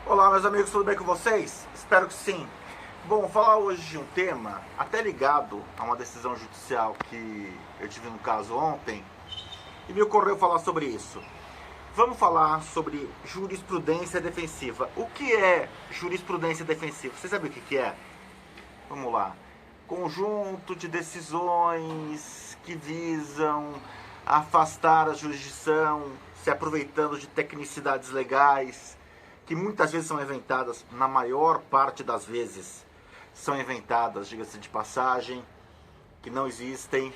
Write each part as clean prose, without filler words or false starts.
Olá, meus amigos, tudo bem com vocês? Espero que sim. Bom, vou falar hoje de um tema até ligado a uma decisão judicial que eu tive no caso ontem e me ocorreu falar sobre isso. Vamos falar sobre jurisprudência defensiva. O que é jurisprudência defensiva? Você sabe o que é? Vamos lá. Conjunto de decisões que visam afastar a jurisdição, se aproveitando de tecnicidades legais, que muitas vezes são inventadas, na maior parte das vezes, são inventadas, diga-se de passagem, que não existem,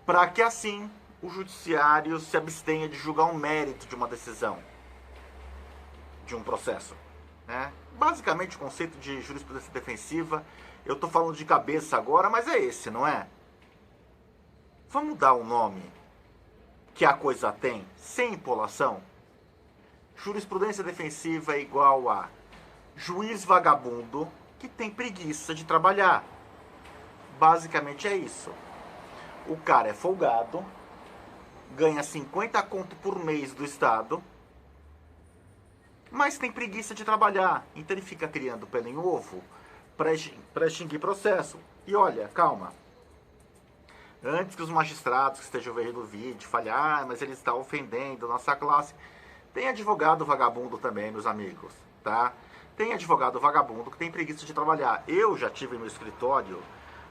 para que assim o judiciário se abstenha de julgar o mérito de uma decisão, de um processo. Né? Basicamente, o conceito de jurisprudência defensiva, eu estou falando de cabeça agora, mas é esse, não é? Vamos dar um nome que a coisa tem, sem empolação? Jurisprudência defensiva é igual a juiz vagabundo que tem preguiça de trabalhar. Basicamente é isso. O cara é folgado, ganha 50 conto por mês do Estado, mas tem preguiça de trabalhar. Então ele fica criando pelo em ovo para extinguir processo. E olha, calma. Antes que os magistrados que estejam vendo o vídeo falem, mas ele está ofendendo nossa classe. Tem advogado vagabundo também, meus amigos, tá? Tem advogado vagabundo que tem preguiça de trabalhar. Eu já tive no escritório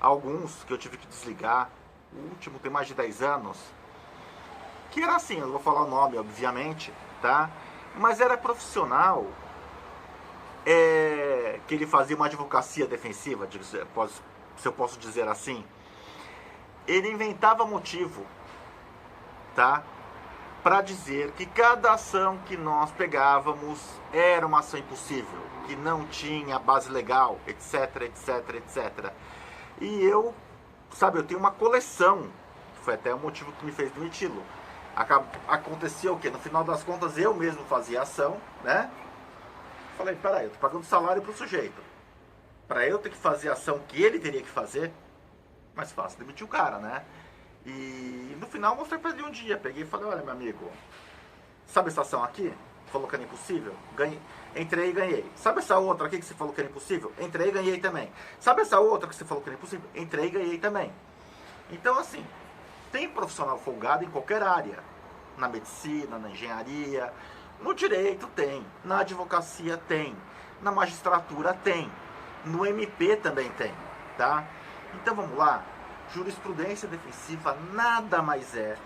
alguns que eu tive que desligar. O último tem mais de 10 anos. Que era assim, eu vou falar o nome, obviamente, tá? Mas era profissional, que ele fazia uma advocacia defensiva, se eu posso dizer assim. Ele inventava motivo, tá? Para dizer que cada ação que nós pegávamos era uma ação impossível, que não tinha base legal, etc, etc, etc. E eu tenho uma coleção, que foi até o motivo que me fez demiti-lo. Acontecia o quê? No final das contas, eu mesmo fazia ação, né? Falei, peraí, eu tô pagando salário pro sujeito. Para eu ter que fazer a ação que ele teria que fazer, mais fácil demitir o cara, né? E no final mostrei pra ele um dia, peguei e falei, olha meu amigo, sabe essa ação aqui? Falou que era impossível? Ganhei. Entrei e ganhei. Sabe essa outra aqui que você falou que era impossível? Entrei e ganhei também. Sabe essa outra que você falou que era impossível? Entrei e ganhei também. Então assim, tem profissional folgado em qualquer área. Na medicina, na engenharia, no direito tem, na advocacia tem, na magistratura tem, no MP também tem, tá? Então vamos lá. Jurisprudência defensiva nada mais é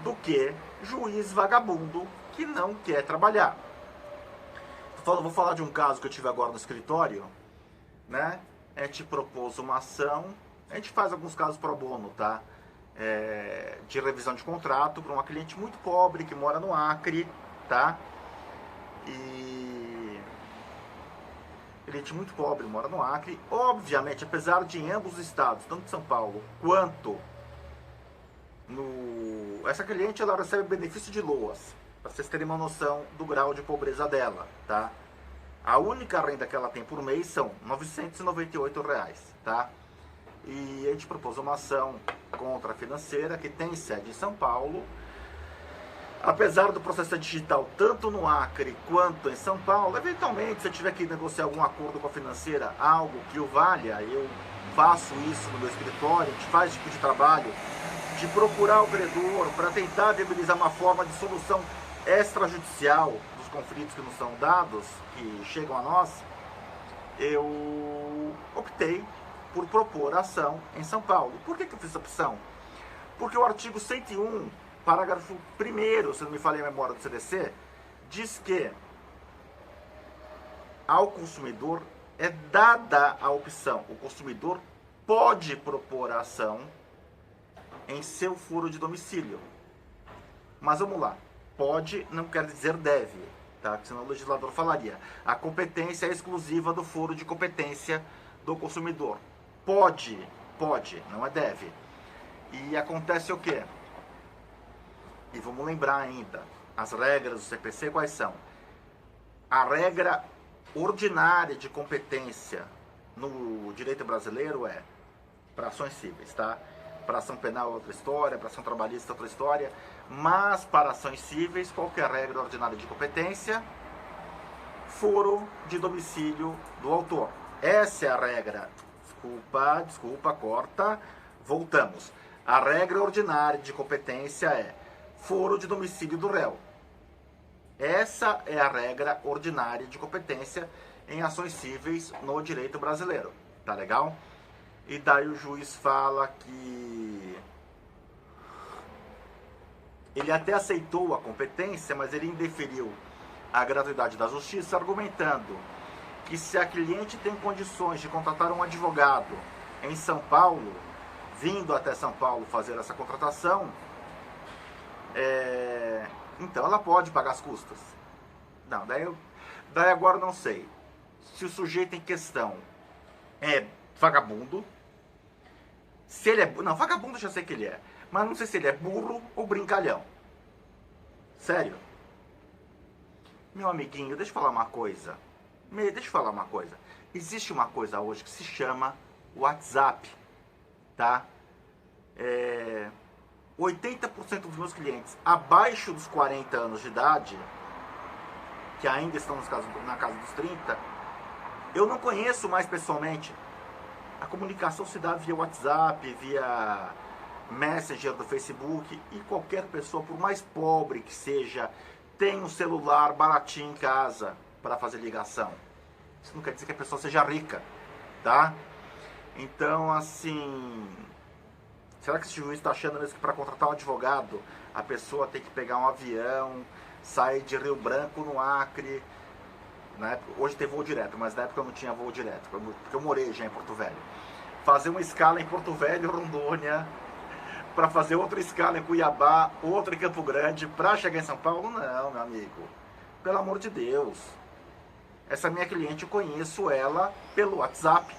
do que juiz vagabundo que não quer trabalhar. Vou falar de um caso que eu tive agora no escritório, né? A gente propôs uma ação, a gente faz alguns casos pro bono, tá? De revisão de contrato para uma cliente muito pobre que mora no Acre, tá? E cliente muito pobre, mora no Acre. Obviamente, apesar de em ambos os estados, tanto São Paulo quanto no... Essa cliente, ela recebe benefício de LOAS, para vocês terem uma noção do grau de pobreza dela, tá? A única renda que ela tem por mês são R$ 998, tá? E a gente propôs uma ação contra a financeira, que tem sede em São Paulo. Apesar do processo digital tanto no Acre quanto em São Paulo, eventualmente, se eu tiver que negociar algum acordo com a financeira, algo que o valha, eu faço isso no meu escritório, a gente faz esse tipo de trabalho, de procurar o credor para tentar viabilizar uma forma de solução extrajudicial dos conflitos que nos são dados, que chegam a nós. Eu optei por propor ação em São Paulo. Por que eu fiz essa opção? Porque o artigo 101, parágrafo 1º, se não me falha a memória do CDC, diz que ao consumidor é dada a opção. O consumidor pode propor a ação em seu foro de domicílio. Mas vamos lá. Pode não quer dizer deve, tá? Porque senão o legislador falaria. A competência é exclusiva do foro de competência do consumidor. Pode, não é deve. E acontece o quê? E vamos lembrar ainda, as regras do CPC quais são? A regra ordinária de competência no direito brasileiro é para ações cíveis, tá? Para ação penal é outra história, para ação trabalhista é outra história, Mas para ações cíveis, qualquer regra ordinária de competência, foro de domicílio do autor. Essa é a regra. Desculpa, corta. Voltamos. A regra ordinária de competência é foro de domicílio do réu. Essa é a regra ordinária de competência em ações cíveis no direito brasileiro. Tá legal? E daí o juiz fala que ele até aceitou a competência, mas ele indeferiu a gratuidade da justiça, argumentando que se a cliente tem condições de contratar um advogado em São Paulo, vindo até São Paulo fazer essa contratação, então ela pode pagar as custas. Não, daí agora não sei se o sujeito em questão é vagabundo, se ele é... Não, vagabundo eu já sei que ele é, mas não sei se ele é burro ou brincalhão. Sério. Meu amiguinho, deixa eu falar uma coisa. Existe uma coisa hoje que se chama WhatsApp, tá? 80% dos meus clientes abaixo dos 40 anos de idade, que ainda estão na casa dos 30, eu não conheço mais pessoalmente. A comunicação se dá via WhatsApp, via Messenger do Facebook, e qualquer pessoa, por mais pobre que seja, tem um celular baratinho em casa para fazer ligação. Isso não quer dizer que a pessoa seja rica, tá? Então, assim, será que esse juiz está achando mesmo que para contratar um advogado a pessoa tem que pegar um avião, sair de Rio Branco no Acre? Na época, hoje tem voo direto, mas na época eu não tinha voo direto, porque eu morei já em Porto Velho. Fazer uma escala em Porto Velho, Rondônia, para fazer outra escala em Cuiabá, outra em Campo Grande, para chegar em São Paulo? Não, meu amigo. Pelo amor de Deus. Essa minha cliente, eu conheço ela pelo WhatsApp.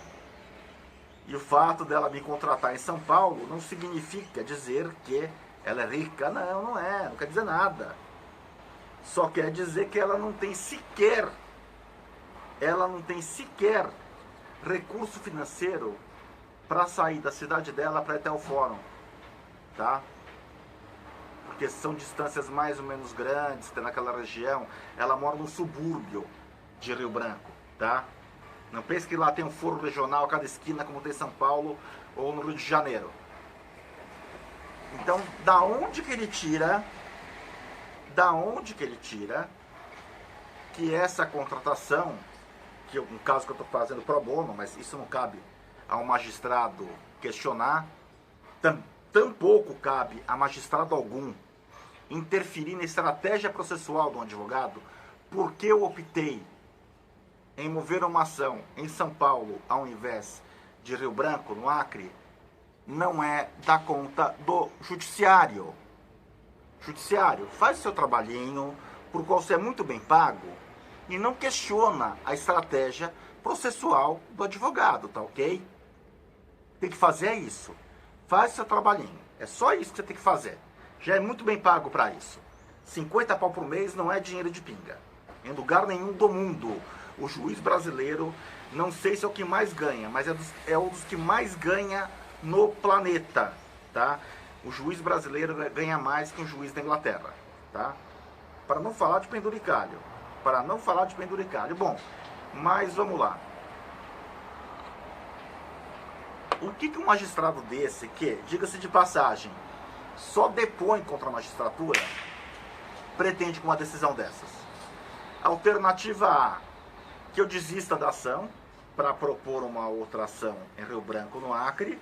E o fato dela me contratar em São Paulo não significa dizer que ela é rica. Não, não é. Não quer dizer nada. Só quer dizer que ela não tem sequer recurso financeiro para sair da cidade dela para ir até o fórum, tá? Porque são distâncias mais ou menos grandes, tem naquela região. Ela mora no subúrbio de Rio Branco, tá? Não pense que lá tem um foro regional a cada esquina, como tem em São Paulo ou no Rio de Janeiro. Então, da onde que ele tira que essa contratação, que um caso que eu estou fazendo pro bono, mas isso não cabe a um magistrado questionar, tampouco cabe a magistrado algum interferir na estratégia processual de um advogado, porque eu optei em mover uma ação em São Paulo ao invés de Rio Branco, no Acre, não é da conta do judiciário. Judiciário, faz o seu trabalhinho, por qual você é muito bem pago, e não questiona a estratégia processual do advogado, tá ok? Tem que fazer isso. Faz o seu trabalhinho. É só isso que você tem que fazer. Já é muito bem pago para isso. 50 pau por mês não é dinheiro de pinga. Em lugar nenhum do mundo. O juiz brasileiro, não sei se é o que mais ganha, mas é um dos que mais ganha no planeta, tá? O juiz brasileiro ganha mais que o juiz da Inglaterra, tá? Para não falar de penduricalho. Bom, mas vamos lá. O que um magistrado desse, que, diga-se de passagem, só depõe contra a magistratura, pretende com uma decisão dessas? Alternativa A, que eu desista da ação para propor uma outra ação em Rio Branco, no Acre,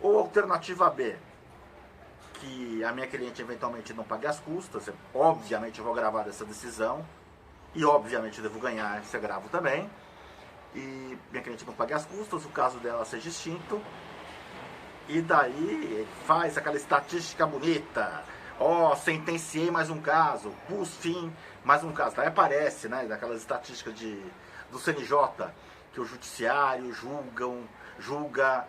ou alternativa B, que a minha cliente eventualmente não pague as custas, obviamente eu vou gravar dessa decisão, e obviamente eu devo ganhar esse agravo também, e minha cliente não pague as custas, o caso dela seja extinto, e daí faz aquela estatística bonita, sentenciei mais um caso, pus fim, mais um caso, daí aparece, né, daquelas estatísticas do CNJ, que o judiciário julga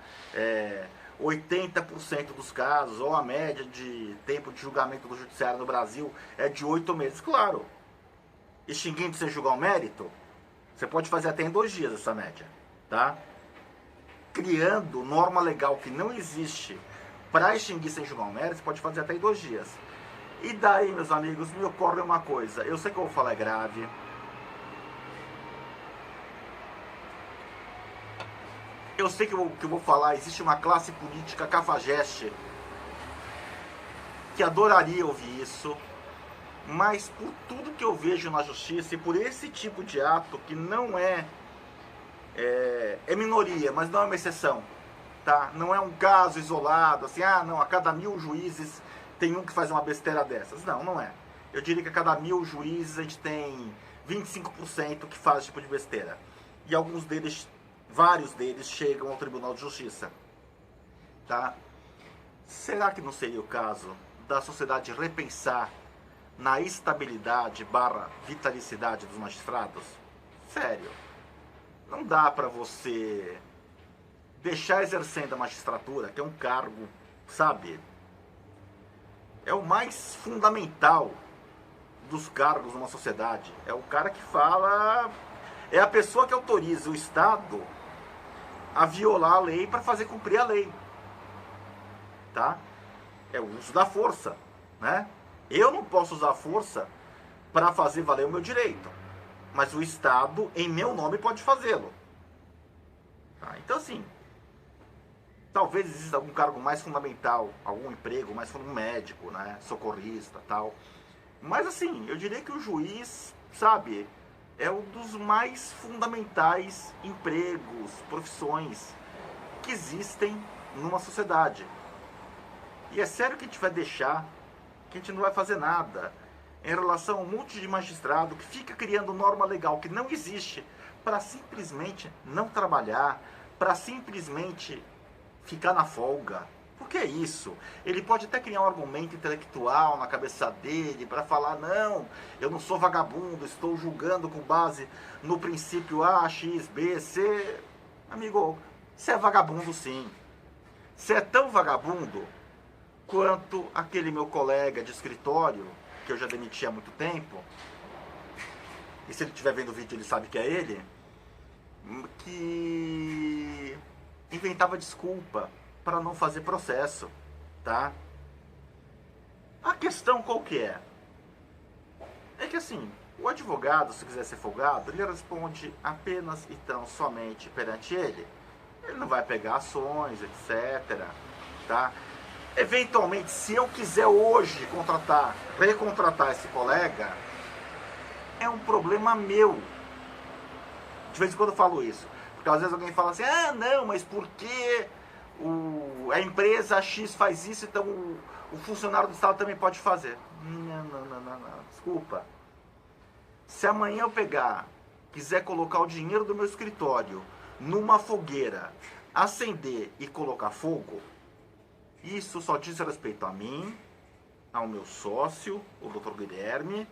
80% dos casos, ou a média de tempo de julgamento do judiciário no Brasil é de 8 meses. Claro, extinguindo sem julgar o mérito, você pode fazer até em 2 dias essa média, tá? Criando norma legal que não existe para extinguir sem julgar o mérito, você pode fazer até em 2 dias. E daí, meus amigos, me ocorre uma coisa. Eu sei que eu vou falar é grave. Eu sei que eu vou falar, existe uma classe política cafajeste que adoraria ouvir isso, mas por tudo que eu vejo na justiça e por esse tipo de ato que não é minoria, mas não é uma exceção, tá? Não é um caso isolado, assim, não, a cada 1000 juízes tem um que faz uma besteira dessas. Não, não é. Eu diria que a cada 1000 juízes a gente tem 25% que faz esse tipo de besteira. E alguns deles, vários deles, chegam ao Tribunal de Justiça, tá? Será que não seria o caso da sociedade repensar na estabilidade / vitalicidade dos magistrados? Sério. Não dá para você deixar exercendo a magistratura, que é um cargo, sabe? É o mais fundamental dos cargos numa sociedade. É o cara que fala, é a pessoa que autoriza o Estado a violar a lei para fazer cumprir a lei, tá? É o uso da força, né? Eu não posso usar a força para fazer valer o meu direito, mas o Estado, em meu nome, pode fazê-lo. Tá? Então, assim, talvez exista algum cargo mais fundamental, algum emprego mais um médico, né? Socorrista, tal. Mas, assim, eu diria que o juiz, sabe, é um dos mais fundamentais empregos, profissões que existem numa sociedade. E é sério que a gente vai deixar, que a gente não vai fazer nada em relação a um monte de magistrado que fica criando norma legal que não existe para simplesmente não trabalhar, para simplesmente ficar na folga. Por que isso? Ele pode até criar um argumento intelectual na cabeça dele para falar, não, eu não sou vagabundo, estou julgando com base no princípio A, X, B, C. Amigo, você é vagabundo sim. Você é tão vagabundo quanto aquele meu colega de escritório, que eu já demiti há muito tempo, e se ele estiver vendo o vídeo ele sabe que é ele, que inventava desculpa para não fazer processo, tá? A questão qual que é? É que assim, o advogado, se quiser ser folgado, ele responde apenas e tão somente perante ele. Ele não vai pegar ações, etc, tá? Eventualmente, se eu quiser hoje recontratar esse colega, é um problema meu. De vez em quando eu falo isso. Porque às vezes alguém fala assim, não, mas por que a empresa X faz isso, então o funcionário do Estado também pode fazer? Não, desculpa. Se amanhã eu quiser colocar o dinheiro do meu escritório numa fogueira, acender e colocar fogo, isso só diz respeito a mim, ao meu sócio, o Dr. Guilherme,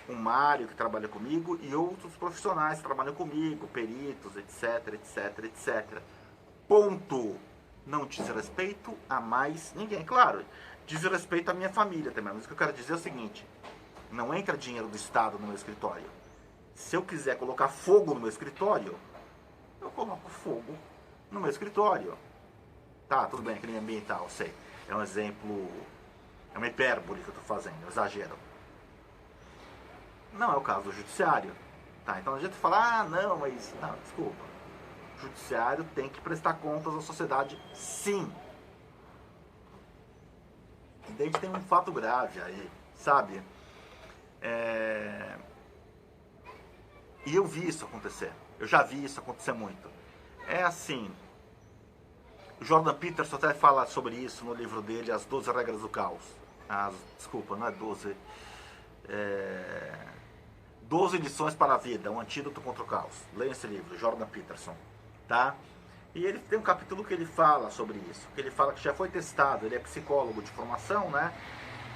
o Mário, que trabalha comigo, e outros profissionais que trabalham comigo, peritos, etc, etc, etc. Ponto. Não diz respeito a mais ninguém. Claro, diz respeito à minha família também, mas o que eu quero dizer é o seguinte, não entra dinheiro do Estado no meu escritório. Se eu quiser colocar fogo no meu escritório, eu coloco fogo no meu escritório. Tá, tudo bem, crime ambiental, sei. É um exemplo, é uma hipérbole que eu estou fazendo, um exagero. Não é o caso do judiciário. Tá, então a gente fala, não, mas... Não, desculpa. O judiciário tem que prestar contas à sociedade, sim. E daí a gente tem um fato grave aí, sabe? E eu vi isso acontecer. Eu já vi isso acontecer muito. É assim... O Jordan Peterson até fala sobre isso no livro dele, As 12 Regras do Caos. Desculpa, não é 12. 12 lições para a vida, um antídoto contra o caos. Leia esse livro, Jordan Peterson. Tá? E ele tem um capítulo que ele fala sobre isso. Que ele fala que já foi testado, ele é psicólogo de formação, né?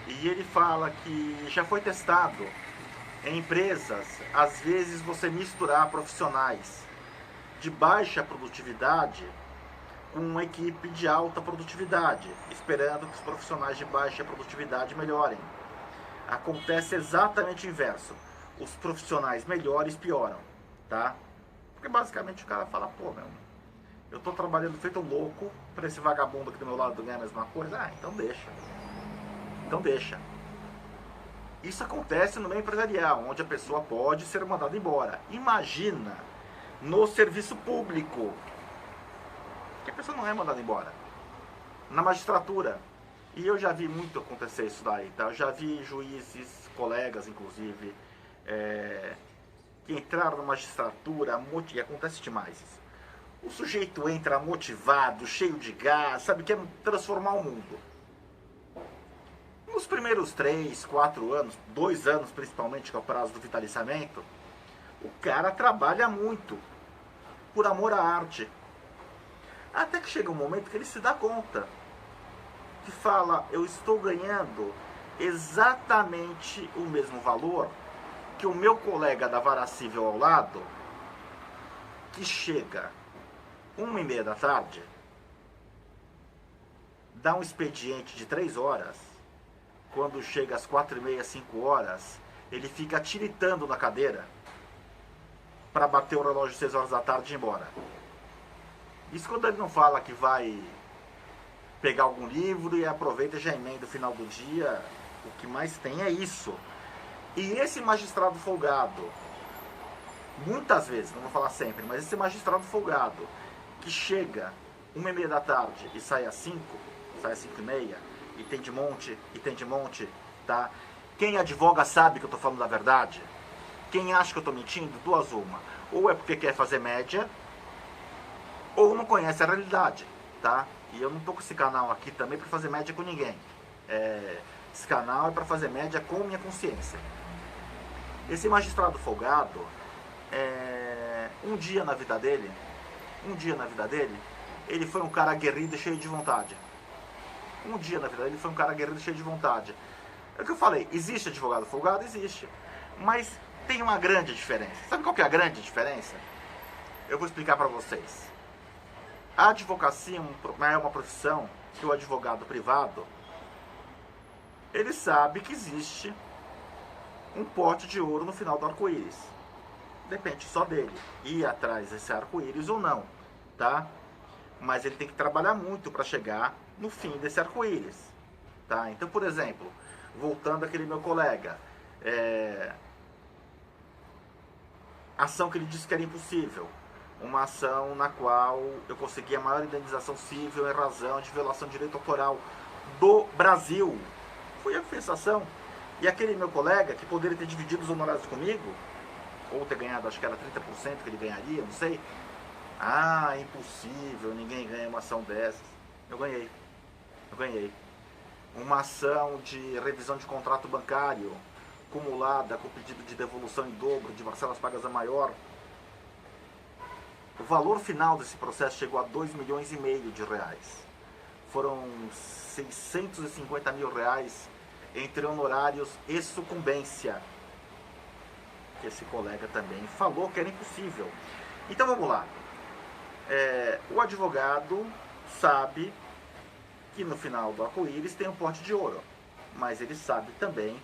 E ele fala que já foi testado em empresas, às vezes você misturar profissionais de baixa produtividade com uma equipe de alta produtividade, esperando que os profissionais de baixa produtividade melhorem. Acontece exatamente o inverso. Os profissionais melhores pioram, tá? Porque basicamente o cara fala, pô, meu, eu tô trabalhando feito um louco para esse vagabundo aqui do meu lado ganhar a mesma coisa. Então deixa. Então deixa. Isso acontece no meio empresarial, onde a pessoa pode ser mandada embora. Imagina no serviço público, que a pessoa não é mandada embora. Na magistratura. E eu já vi muito acontecer isso daí, tá? Eu já vi juízes, colegas inclusive, que entraram na magistratura, e acontece demais isso. O sujeito entra motivado, cheio de gás, sabe, quer transformar o mundo. Nos primeiros 3, 4 anos, 2 anos principalmente, que é o prazo do vitaliciamento, o cara trabalha muito, por amor à arte. Até que chega um momento que ele se dá conta, que fala, eu estou ganhando exatamente o mesmo valor que o meu colega da vara civil ao lado, que chega 1h30 da tarde, dá um expediente de 3 horas, quando chega às 4h30, 5 horas, ele fica tiritando na cadeira para bater o relógio 6 horas da tarde e ir embora. Isso quando ele não fala que vai pegar algum livro e aproveita e já emenda o final do dia. O que mais tem é isso. E esse magistrado folgado, muitas vezes, não vou falar sempre, mas esse magistrado folgado, que chega 1h30 da tarde e sai às 5, sai às 5h30, e tem de monte, tá? Quem advoga sabe que eu tô falando da verdade. Quem acha que eu tô mentindo, duas uma. Ou é porque quer fazer média, ou não conhece a realidade, tá? E eu não tô com esse canal aqui também para fazer média com ninguém. Esse canal é para fazer média com minha consciência. Esse magistrado folgado, um dia na vida dele, ele foi um cara aguerrido e cheio de vontade. Um dia na vida dele, ele foi um cara aguerrido e cheio de vontade. É o que eu falei, existe advogado folgado? Existe. Mas tem uma grande diferença. Sabe qual que é a grande diferença? Eu vou explicar para vocês. A advocacia é uma profissão que o advogado privado, ele sabe que existe um pote de ouro no final do arco-íris. Depende só dele ir atrás desse arco-íris ou não, tá? Mas ele tem que trabalhar muito para chegar no fim desse arco-íris, tá? Então, por exemplo, voltando àquele meu colega, ação que ele disse que era impossível, uma ação na qual eu consegui a maior indenização civil em razão de violação de direito autoral do Brasil. Foi eu que fiz essa ação. E aquele meu colega, que poderia ter dividido os honorários comigo, ou ter ganhado, acho que era 30% que ele ganharia, não sei. Ah, é impossível, ninguém ganha uma ação dessas. Eu ganhei. Uma ação de revisão de contrato bancário, acumulada com pedido de devolução em dobro, de parcelas pagas a maior. O valor final desse processo chegou a 2,5 milhões de reais. Foram 650 mil reais entre honorários e sucumbência. Esse colega também falou que era impossível. Então vamos lá. O advogado sabe que no final do arco-íris tem um pote de ouro, mas ele sabe também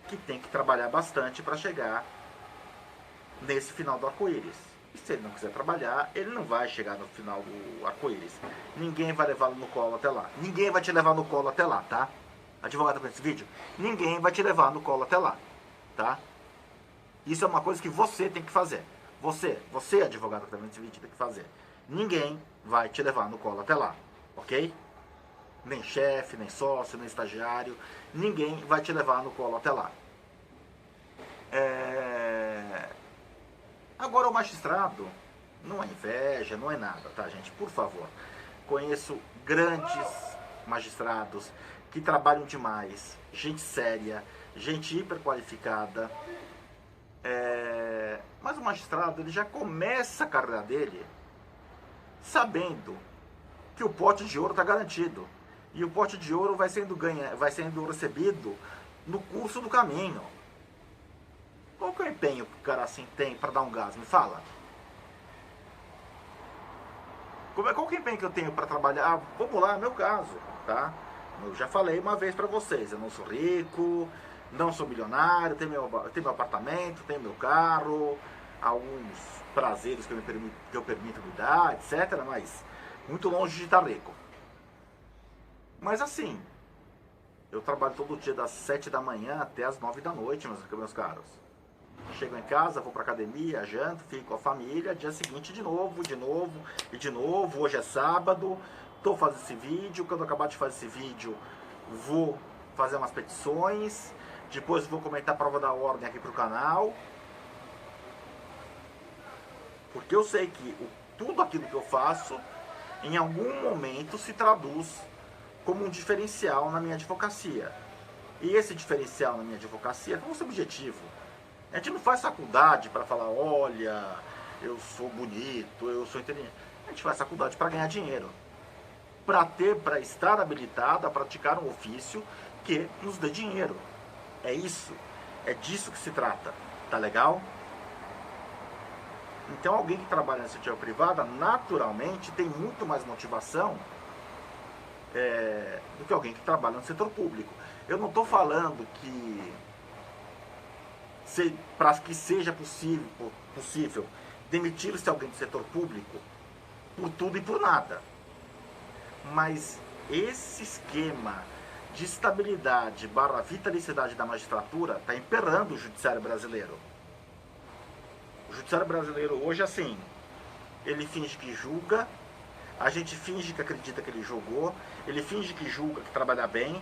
que tem que trabalhar bastante para chegar nesse final do arco-íris. E se ele não quiser trabalhar, ele não vai chegar no final do arco-íris. Ninguém vai levá-lo no colo até lá. Ninguém vai te levar no colo até lá, tá? Advogado para esse vídeo? Ninguém vai te levar no colo até lá, tá? Isso é uma coisa que você tem que fazer. Você advogado que está vendo esse vídeo, tem que fazer. Ninguém vai te levar no colo até lá, ok? Nem chefe, nem sócio, nem estagiário. Ninguém vai te levar no colo até lá. Agora o magistrado não é inveja, não é nada, tá, gente? Por favor. Conheço grandes magistrados que trabalham demais, gente séria, gente hiper qualificada. Mas o magistrado, ele já começa a carreira dele sabendo que o pote de ouro está garantido. E o pote de ouro vai sendo recebido no curso do caminho. Qual que é o empenho que o cara assim tem para dar um gás? Me fala. Qual que é o empenho que eu tenho para trabalhar? Vamos lá, meu caso, tá? Eu já falei uma vez para vocês, eu não sou rico, não sou milionário, tenho meu apartamento, tenho meu carro, alguns prazeres que eu permito me dar, etc. Mas muito longe de estar rico. Mas assim, Eu trabalho todo dia das 7 da manhã até as 9 da noite, meus caros. Chego em casa, vou pra academia, janto, fico com a família, dia seguinte de novo, e de novo. Hoje é sábado, tô fazendo esse vídeo, quando eu acabar de fazer esse vídeo, vou fazer umas petições, depois vou comentar a prova da ordem aqui pro canal. Porque eu sei que tudo aquilo que eu faço, em algum momento se traduz como um diferencial na minha advocacia. E esse diferencial na minha advocacia é o seu objetivo. A gente não faz faculdade para falar, olha, eu sou bonito, eu sou inteligente. A gente faz faculdade para ganhar dinheiro. Para estar habilitado a praticar um ofício que nos dê dinheiro. É isso. É disso que se trata. Tá legal? Então alguém que trabalha na iniciativa privada, naturalmente, tem muito mais motivação do que alguém que trabalha no setor público. Eu não estou falando que para que seja possível demitir-se alguém do setor público por tudo e por nada. Mas esse esquema de estabilidade / vitalicidade da magistratura está emperrando o judiciário brasileiro. O judiciário brasileiro hoje, assim, ele finge que julga, a gente finge que acredita que ele julgou, ele finge que julga, que trabalha bem,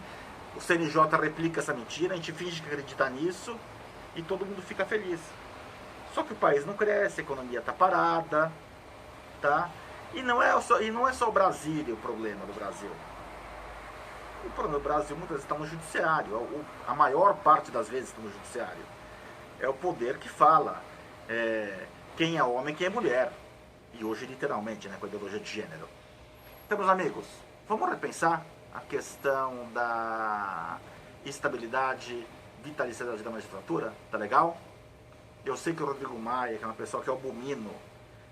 o CNJ replica essa mentira, a gente finge que acredita nisso e todo mundo fica feliz. Só que o país não cresce, a economia está parada, tá? E não é só o Brasília o problema do Brasil. O problema do Brasil muitas vezes está no judiciário, a maior parte das vezes está no judiciário. É o poder que fala quem é homem e quem é mulher. E hoje literalmente, né, com a ideologia de gênero. Então, meus amigos, vamos repensar a questão da estabilidade, vitalicidade da magistratura, tá legal? Eu sei que o Rodrigo Maia, que é uma pessoa que eu abomino,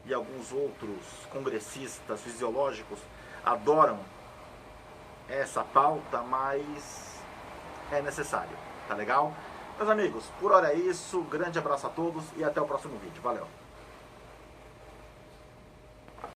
e alguns outros congressistas fisiológicos adoram essa pauta, mas é necessário, tá legal? Meus amigos, por hora é isso, grande abraço a todos e até o próximo vídeo, valeu!